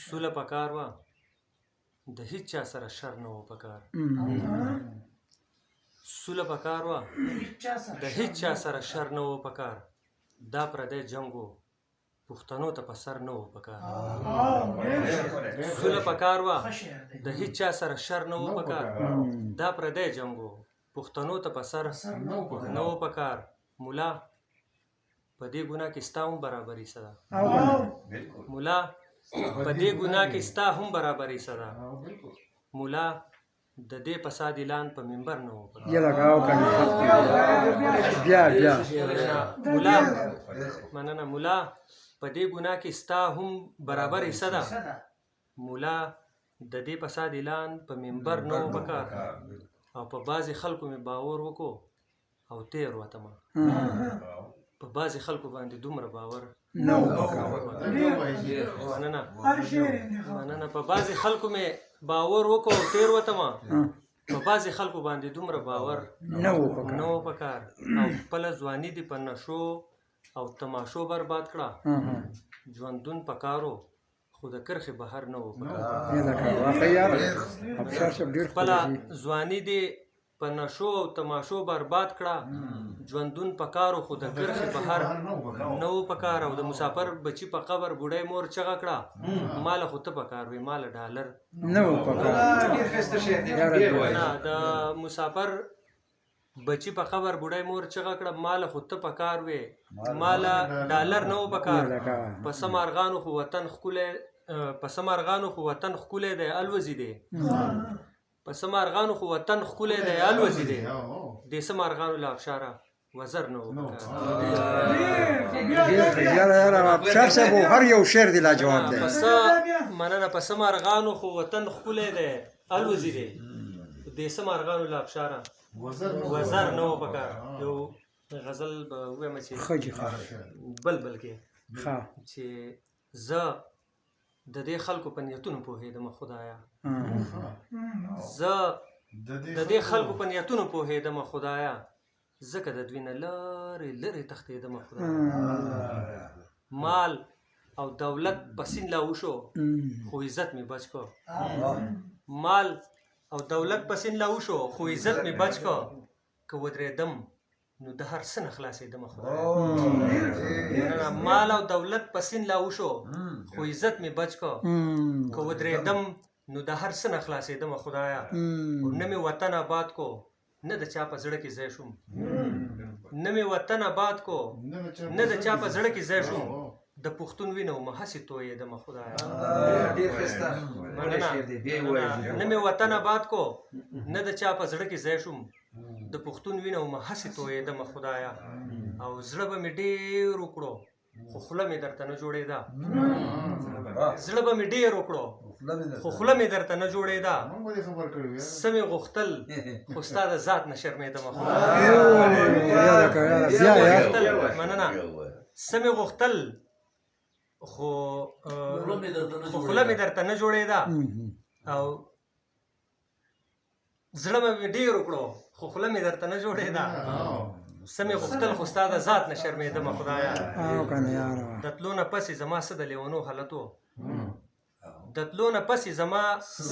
سوله پکار وه د هیڅ چا سره شر نه و پکار سوله پکار وه د هیڅ چا سره شر نه و پکار دا پردی جنګ و پښتنو ته په سر نه و پکار سوله پکار وه د هیڅ چا سره شر نه و پکار دا پردی جنګ و پښتنو ته په سر نه و پکار مولا په دې ګناه کې ستا هم برابري څه ده مولا په دې ګناه کې ستا هم برابري څه ده مولا د دې فساد اعلان په منبر نه و مولا مننه مولا په دې ګناه کې ستا هم برابري څه ده مولا د دې فساد اعلان په منبر نه و پکار او په بعضې خلکو مې باور وکړو او تیر وتمه په بعضې خلکو باندې دومره باور نه و مننه په بعضې خلکو مې باور وکړو او تیر وتمه په بعضې خلکو باندې دومره باور نه و پکار او خپله ځواني دې په نشو او تماشو برباد کړه ژوندون پکارو خو د کرښې بهر نه و پکار خپله ځواني دې په نشو او تماشو برباد کړه ژوندون پکارو خو د کرښې بهر نه و پکار او د مسافر بچي په قبر بوډۍ مور چغه کړه ماله خو ته پکار وې ماله ډالر نه و پکار د مسافر بچی په قبر بوډۍ مور چغه کړه ماله خو ته پکار وې ماله ډالر نه و پکار په سمارغانو خو وطن ښکلی په سمارغانو خو وطن ښکلی دی الوزي دی په سمارغانو خو وطن ښکلی دی الوزي دی دې سمارغانو له ابشاره وزر نه و پکار هر یو شعر دی لاجواب دی مننه په سمارغانو خو وطن ښکلی دی الوزي دی دې سمارغانو له ابشاره وزر نه و پکار یو غزل به ووایم چې بلبل کې چې زه د دې خلکو په نیتونو پوهېدم خدایه زه د دې خلکو په نیتونو پوهېدم خدایه ځکه د دوی نه لرې لرې تښتېدم خدایه مال او دولت په سین لا وشو خو عزت مې بچ کړ مال او دولت په سین لا وشو خو عزت مې بچ کړ که ودرېدم نو د هر څه نه خلاصېدم خدایه مال او دولت په سین لا وشو خو عزت مې بچ کړ که ودرېدم نو د هر څه نه خلاصېدم خدایه نه مې وطن آباد کو نه د چا په زړه کې ځای شوم نه مې وطن آباد کو نه د چا په زړه کې ځای شوم د پښتون وینه ومه هسې تویېدم خدایه نه مې وطن آباد کو نه د چا په زړه کې ځای شوم د پښتون وینه ومه هسې تویېدم خدایه او زړه به مې ډېر وکړو خو خوله مې درته نه جوړېده زړه به مې ډېر وکړو خو خوله مې درته نه جوړېده څه مې غوښتل خو ستا د ذات نه شرمېدم مننه څه مې غوښتل خو خوله مې درته نه جوړېده او زړه مې ډېر وکړو خو خوله مې درته نه جوړېده څه مې غوښتل خو ستا د ذات نه شرمېدم خدایه د تلو نه پسې زما څه د لیونو حالت و د تلو نه پسې زما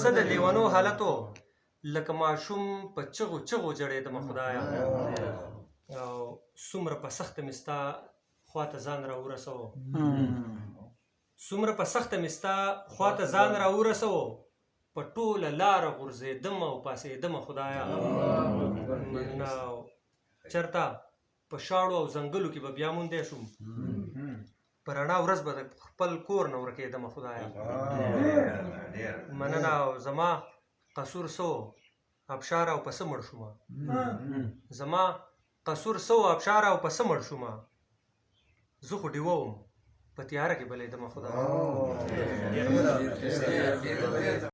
څه د لیونو حالت و لکه ماشوم په چغو چغو جړېدم خدایه او څومره په سخته مې ستا خواته ځان را ورسوه څومره په سخته مې ستا خواته ځان را ورسوه په ټوله لاره غورځېدم او پاسېدم خدایه چېرته په شاړو او ځنګلو کې به بیا موندی شوم په رڼا ورځ به د خپل کور نه ورکېدم خدایه مننه او زما قصور څه و ابشار او په څه مړ شومه زما قصور څه و ابشار او په څه مړ شومه زه خو ډیوه وم په تیاره کې بلېدم خدایه